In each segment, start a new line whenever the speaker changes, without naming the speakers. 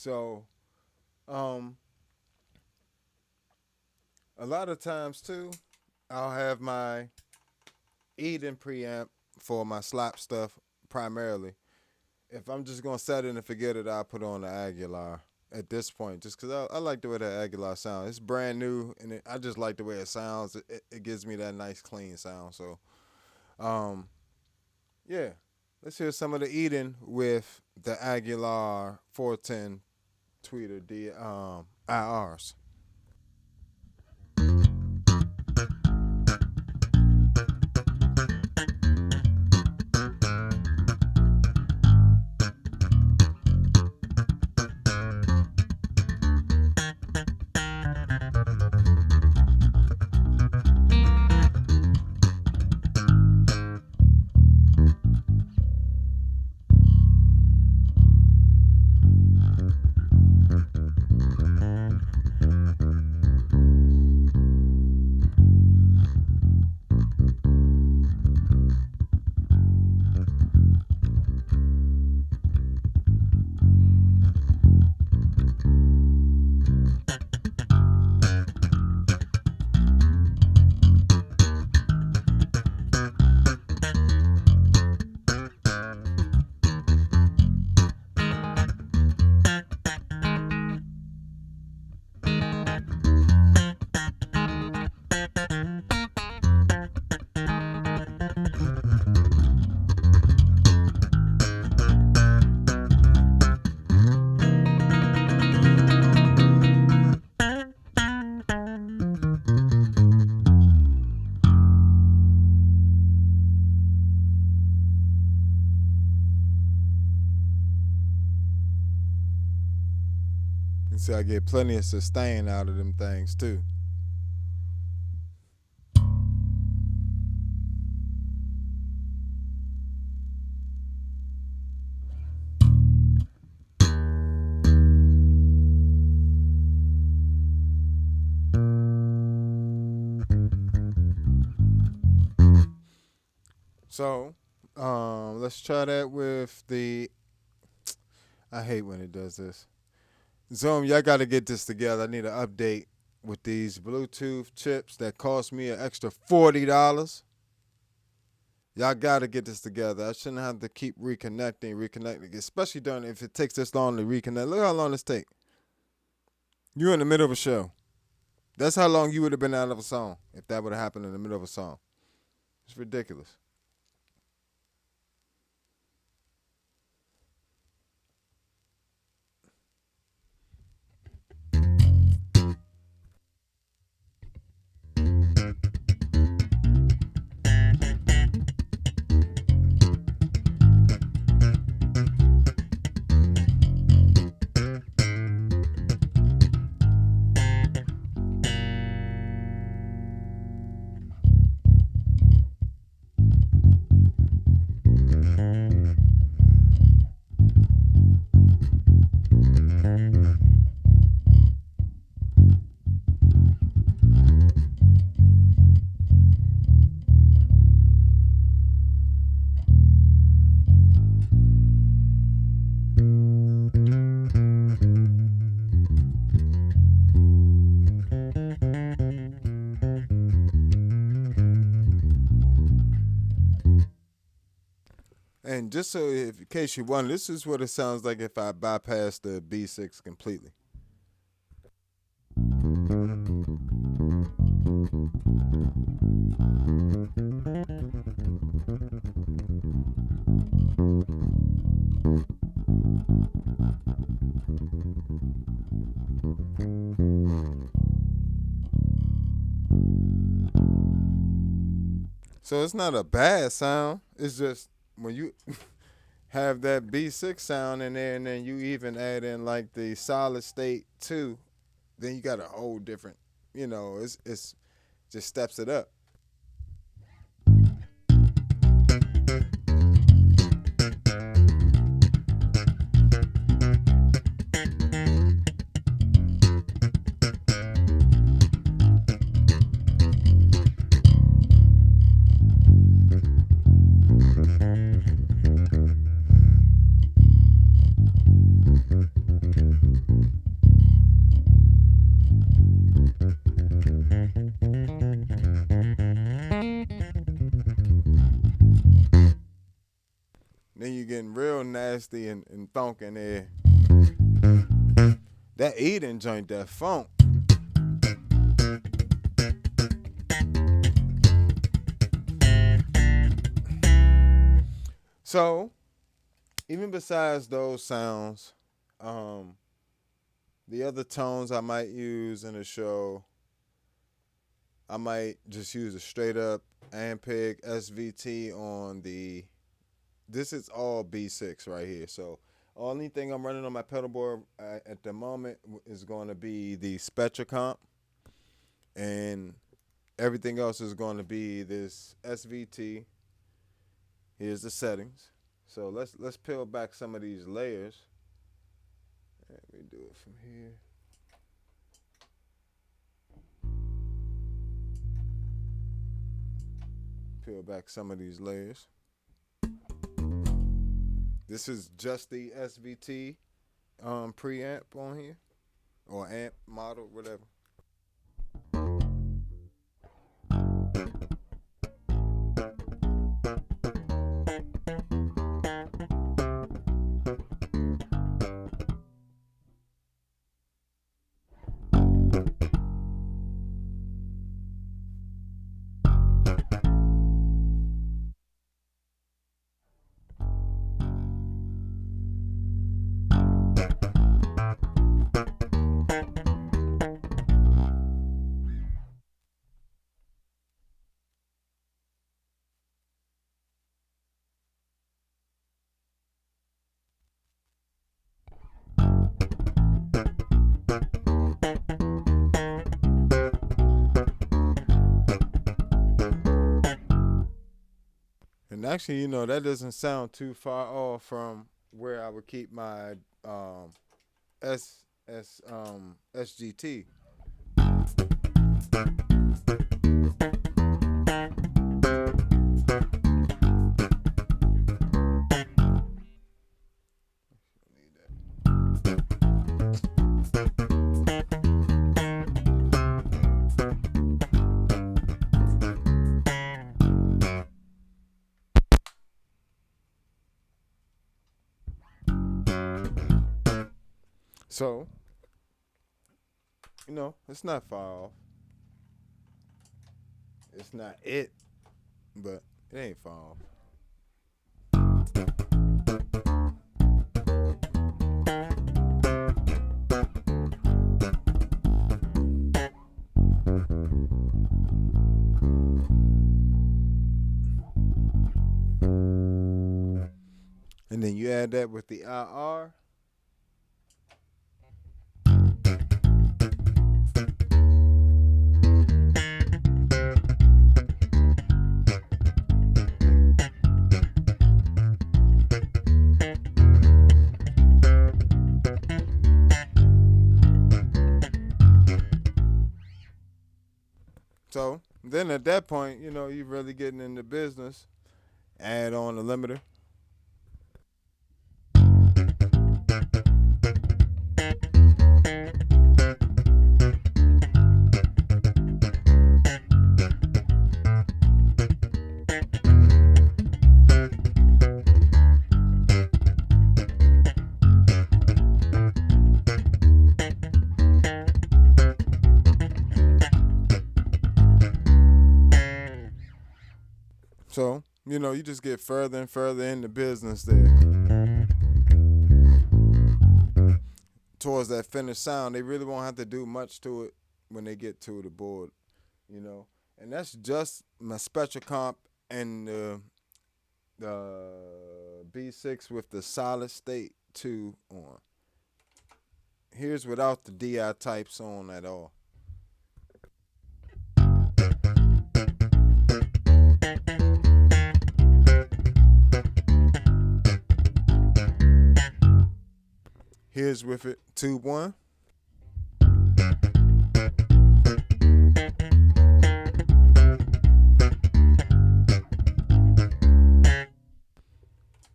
So, um, a lot of times too, I'll have my Eden preamp for my slap stuff primarily. If I'm just gonna set it and forget it, I'll put on the Aguilar at this point, just because I like the way that Aguilar sounds. It's brand new, and I just like the way it sounds. It gives me that nice, clean sound. So, um, yeah, let's hear some of the Eden with the Aguilar 410 tweeter IRs. You see, I get plenty of sustain out of them things too. So, let's try that with the. I hate when it does this. Zoom, y'all got to get this together. I need an update with these Bluetooth chips that cost me an extra $40. Y'all got to get this together. I shouldn't have to keep reconnecting, especially during if it takes this long to reconnect. Look how long this take. You're in the middle of a show. That's how long you would have been out of a song if that would have happened in the middle of a song. It's ridiculous. And just so, if, in case you wonder, this is what it sounds like if I bypass the B6 completely. So it's not a bad sound. It's just when you have that B6 sound in there, and then you even add in like the solid state too, then you got a whole different. It's just steps it up. getting real nasty and funk in there. That Eden joint, that funk. So, even besides those sounds, the other tones I might use in the show, I might just use a straight up Ampeg SVT on the. This is all B6 right here. So, only thing I'm running on my pedalboard at the moment is going to be the Spectra comp, and everything else is going to be this SVT. Here's the settings. So let's peel back some of these layers. Let me do it from here. Peel back some of these layers. This is just the SVT preamp on here, or amp model, whatever. And actually, you know, that doesn't sound too far off from where I would keep my SGT. So, you know, it's not far off. It's not it, but it ain't far off. And then you add that with the IR. So then at that point, you know, you're really getting into business. Add on a limiter. So, you know, you just get further and further into business there. Towards that finished sound, they really won't have to do much to it when they get to the board, you know. And that's just my Spectra comp and the B6 with the solid state 2 on. Here's without the DI types on at all. Here's with it, tube 1.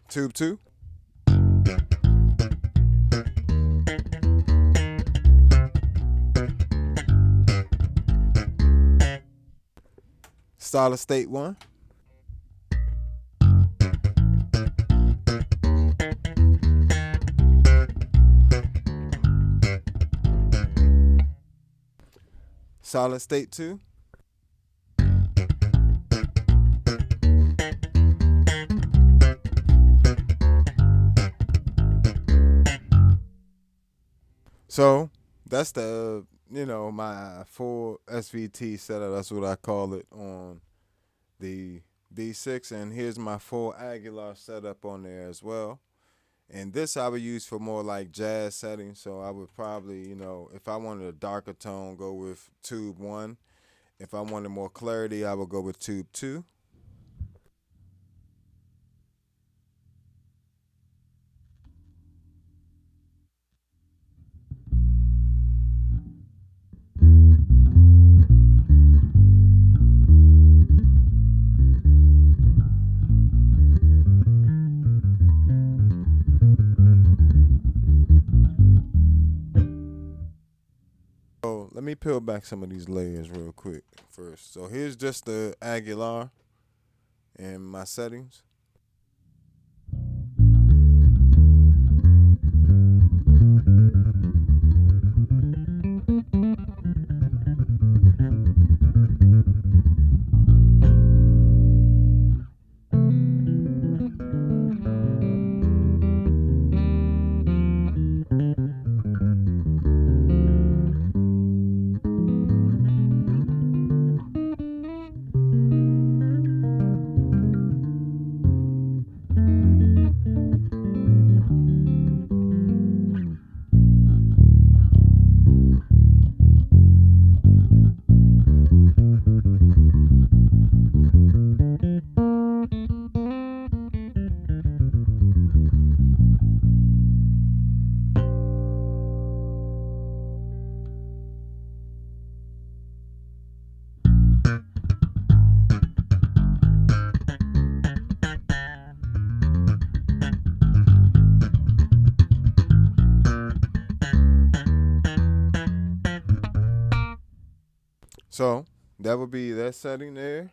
Tube 2. Solid state 1. solid state 2. So that's the my full SVT setup. That's what I call it on the B6, and here's my full Aguilar setup on there as well. And this I would use for more like jazz settings. So I would probably, if I wanted a darker tone, go with tube 1. If I wanted more clarity, I would go with tube 2. So let me peel back some of these layers real quick first. So here's just the Aguilar and my settings. So that would be that setting there.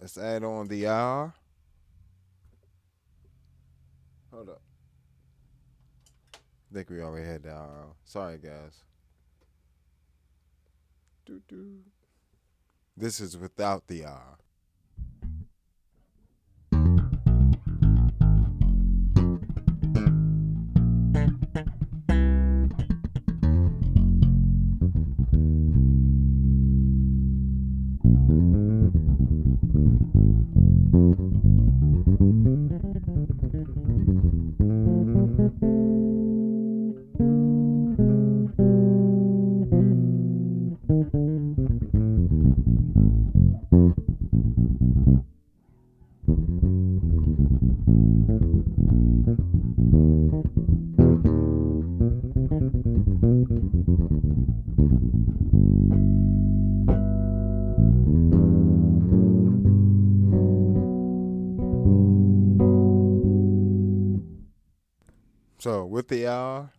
Let's add on the IR. Hold up. I think we already had the IR. Sorry, guys. This is without the IR. So with the IR,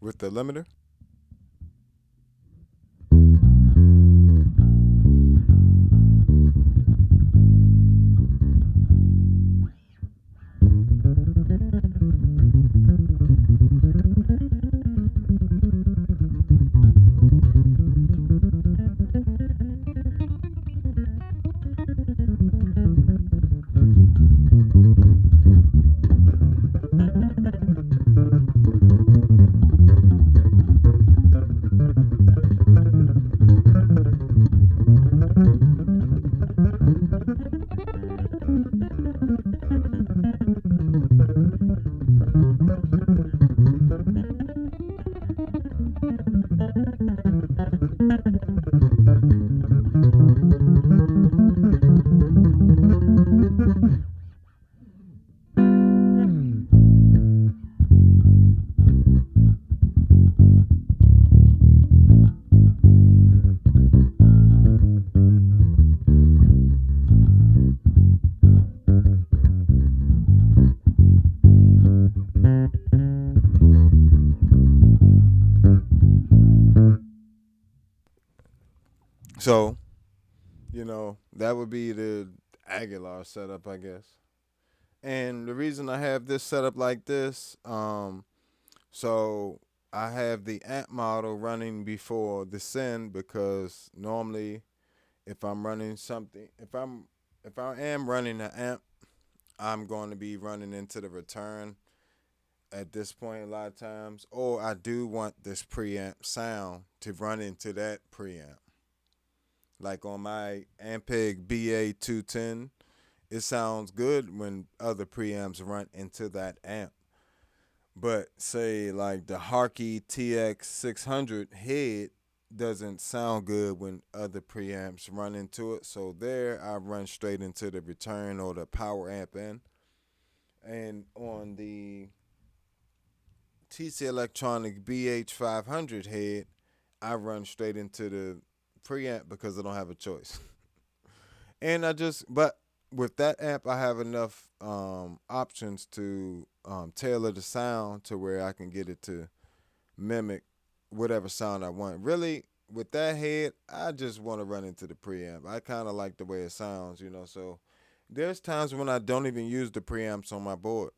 with the limiter. So, that would be the Aguilar setup, I guess. And the reason I have this setup like this, so I have the amp model running before the Synth because normally if I'm running something, if I am running an amp, I'm going to be running into the return at this point a lot of times, or I do want this preamp sound to run into that preamp. Like on my Ampeg BA210, it sounds good when other preamps run into that amp. But say like the Harkey TX600 head doesn't sound good when other preamps run into it. So there I run straight into the return or the power amp in. And on the TC Electronic BH500 head, I run straight into the preamp because I don't have a choice. And but with that amp, I have enough options to tailor the sound to where I can get it to mimic whatever sound I want. Really, with that head, I just want to run into the preamp. I kind of like the way it sounds. So there's times when I don't even use the preamps on my board.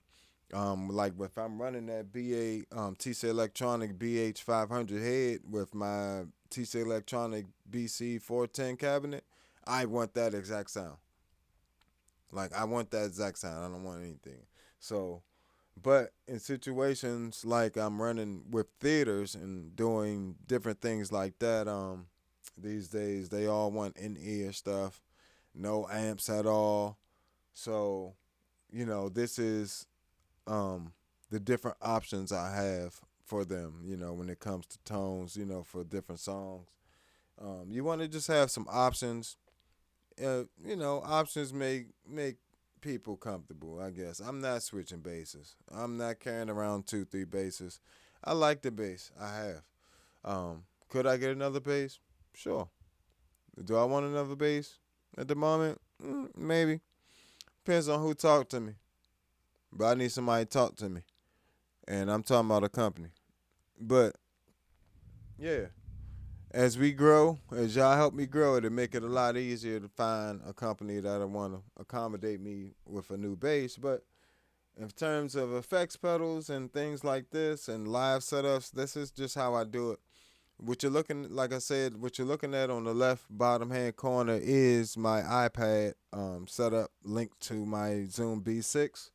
Like if I'm running that TC Electronic BH500 head with my TC Electronic BC410 cabinet, I want that exact sound. Like I want that exact sound. I don't want anything. So, but in situations like I'm running with theaters and doing different things like that, these days they all want in ear stuff, no amps at all. So, this is the different options I have for them, when it comes to tones, for different songs. You want to just have some options. Options make people comfortable, I guess. I'm not switching basses. I'm not carrying around 2, 3 basses. I like the bass. I have. Could I get another bass? Sure. Do I want another bass at the moment? Maybe. Depends on who talked to me. But I need somebody to talk to me. And I'm talking about a company. But yeah, as we grow, as y'all help me grow, it'll make it a lot easier to find a company that'll want to accommodate me with a new bass. But in terms of effects pedals and things like this and live setups, this is just how I do it. What you're looking, like I said, what you're looking at on the left bottom hand corner is my iPad setup linked to my Zoom B6.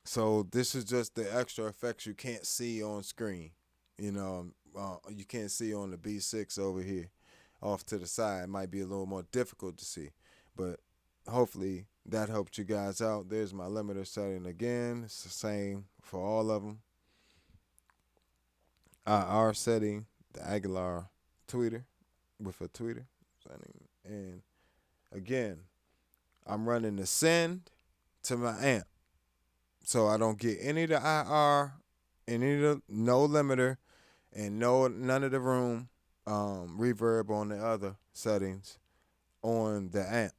So this is just the extra effects you can't see on screen. You can't see on the B6 over here, off to the side. It might be a little more difficult to see, but hopefully that helped you guys out. There's my limiter setting again. It's the same for all of them. Our setting, the Aguilar tweeter with a tweeter setting, and again, I'm running the send to my amp. So I don't get any of the IR, any of the no limiter, and none of the room reverb on the other settings on the amp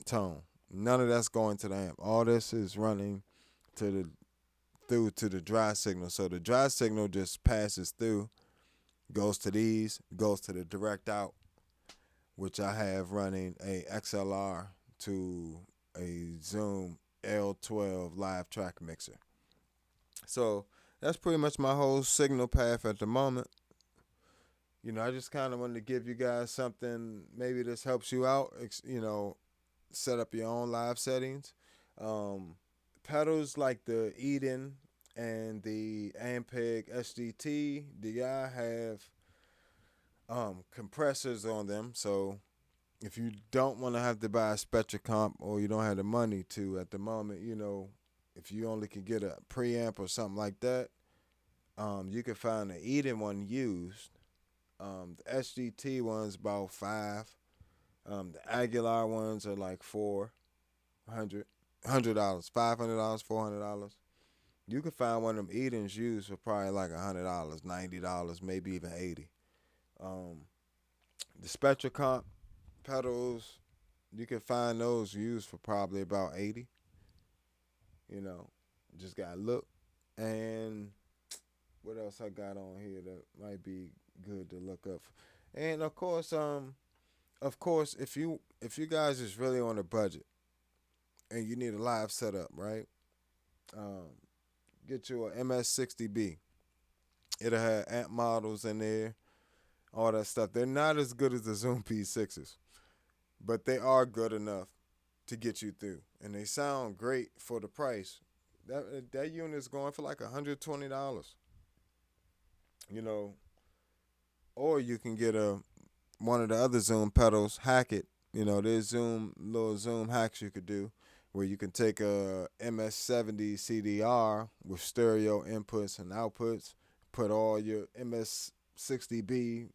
tone. None of that's going to the amp. All this is running to the through to the dry signal. So the dry signal just passes through, goes to these, goes to the direct out, which I have running a XLR to a Zoom L12 live track mixer. So that's pretty much my whole signal path at the moment. I just kind of wanted to give you guys something. Maybe this helps you out. Set up your own live settings. Pedals like the Eden and the Ampeg SDT DI have compressors on them. So if you don't want to have to buy a Spectra comp or you don't have the money to at the moment, if you only can get a preamp or something like that, you can find the Eden one used. The SGT one's about $5. The Aguilar ones are like $400, $100, $500, $400. You can find one of them Edens used for probably like $100, $90, maybe even $80. The Spectra comp pedals, you can find those used for probably about $80. Just gotta look. And what else I got on here that might be good to look up? And of course, of course, if you guys is really on a budget and you need a live setup, right? Um, get you a MS60B. It'll have amp models in there, all that stuff. They're not as good as the Zoom P6s, but they are good enough to get you through, and they sound great for the price. That unit is going for like $120. You know, or you can get a one of the other Zoom pedals, hack it. There's little Zoom hacks you could do where you can take a MS70 CDR with stereo inputs and outputs, put all your MS60B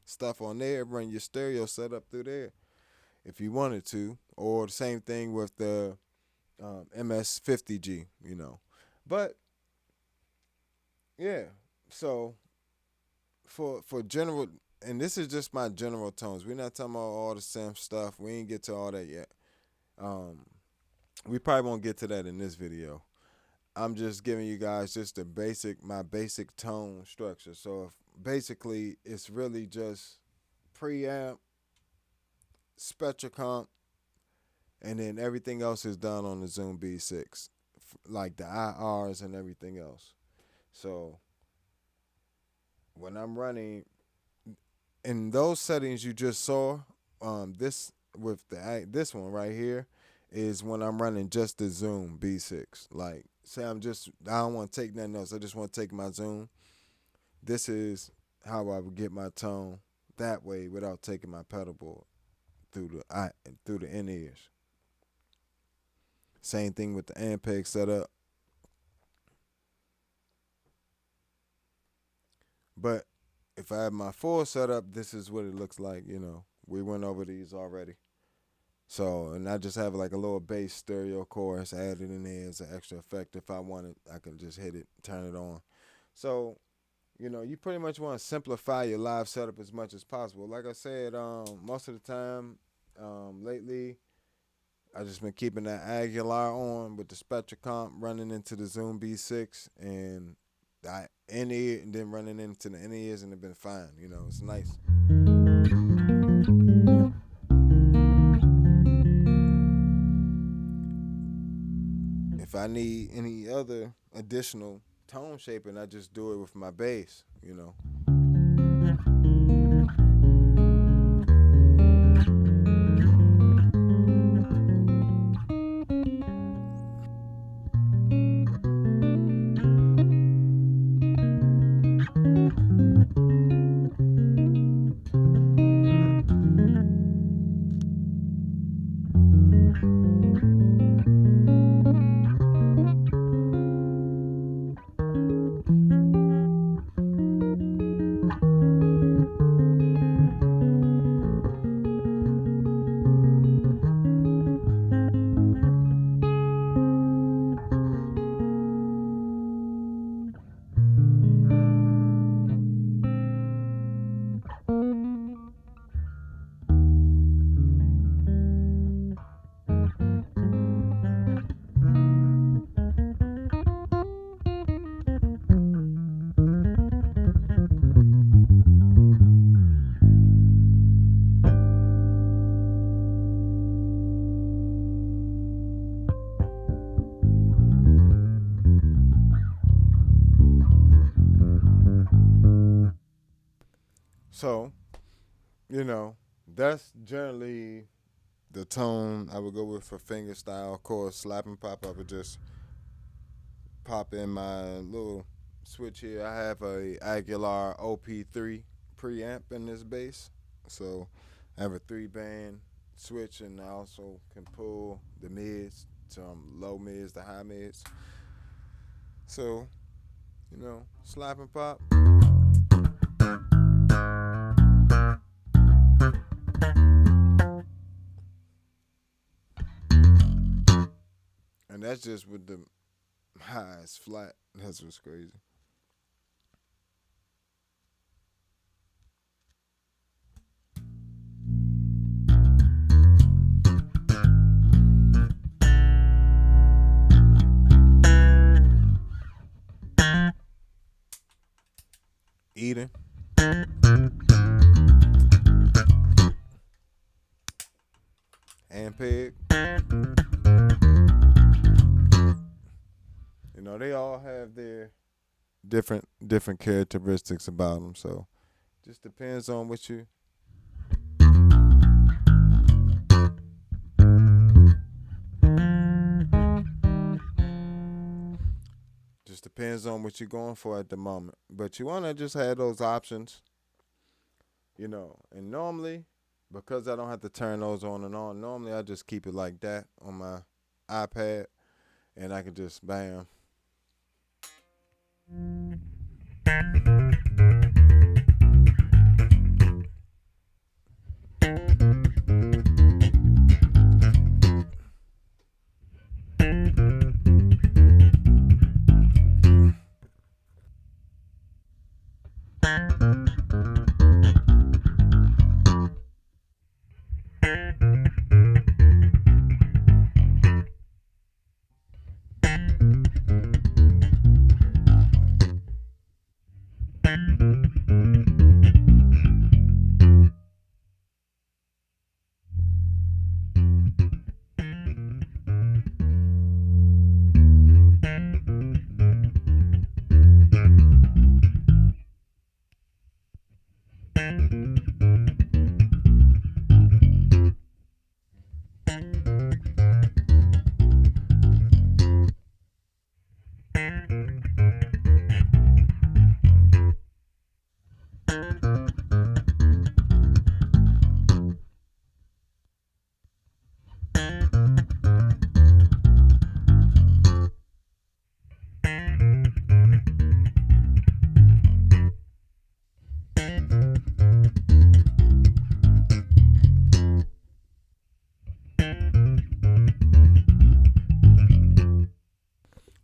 stuff on there, run your stereo setup through there if you wanted to, or the same thing with the MS50G. But yeah, so for general, and this is just my general tones. We're not talking about all the synth stuff. We ain't get to all that yet. Um, we probably won't get to that in this video. I'm just giving you guys just my basic tone structure. So basically, it's really just preamp, spectral comp, and then everything else is done on the Zoom B6, like the IRs and everything else. So when I'm running in those settings you just saw, this this one right here is when I'm running just the Zoom B6. Like, say I don't want to take nothing else. I just want to take my Zoom. This is how I would get my tone that way without taking my pedal board through the in ears. Same thing with the Ampeg setup. But if I have my full setup, this is what it looks like. We went over these already. So, and I just have like a little bass stereo chorus added in there as an extra effect. If I want it, I can just hit it, turn it on. So, you pretty much want to simplify your live setup as much as possible. Like I said, most of the time, lately, I just been keeping that Aguilar on with the spectral comp running into the Zoom B6 and in ear, and then running into the in ears, and it's been fine. It's nice. If I need any other additional tone shaping, I just do it with my bass. So, that's generally the tone I would go with for fingerstyle. Of course, slap and pop, I would just pop in my little switch here. I have a Aguilar OP3 preamp in this bass. So I have a 3-band switch, and I also can pull the mids from low mids to high mids. So, slap and pop. And that's just with the highs flat. That's what's crazy. Eating. Ampeg. You know, they all have their different characteristics about them. So just depends on what you. Just depends on what you're going for at the moment. But you want to just have those options, you know. And normally, because I don't have to turn those on and on, normally I just keep it like that on my iPad, and I can just bam.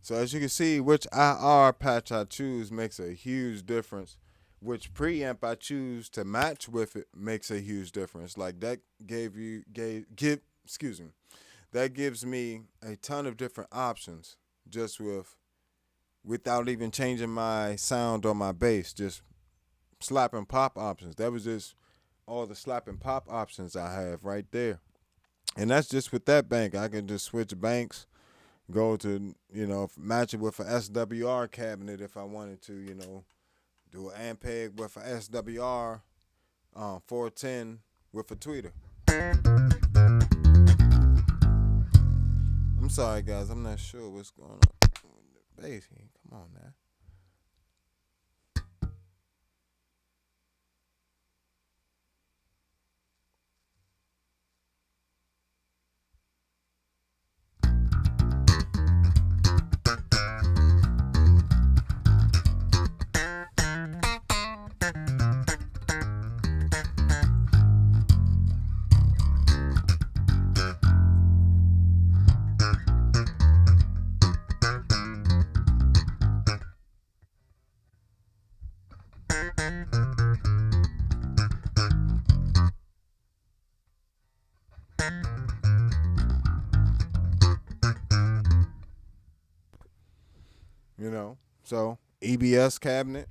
So as you can see, which IR patch I choose makes a huge difference. Which preamp I choose to match with it makes a huge difference. Like that that gives me a ton of different options just without even changing my sound or my bass, just slap and pop options. That was just all the slap and pop options I have right there. And that's just with that bank. I can just switch banks, go to, match it with a SWR cabinet if I wanted to, do an Ampeg with a SWR 410 with a tweeter. I'm sorry, guys. I'm not sure what's going on with the bass here. Come on now. So EBS cabinet.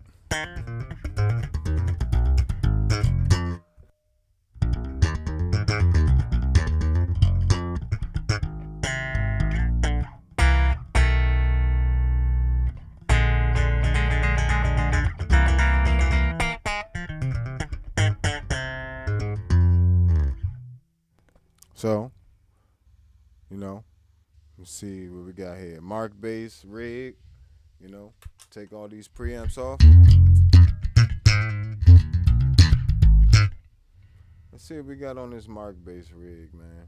So, let's see what we got here. Mark bass rig, take all these preamps off. Let's see what we got on this Mark bass rig, man.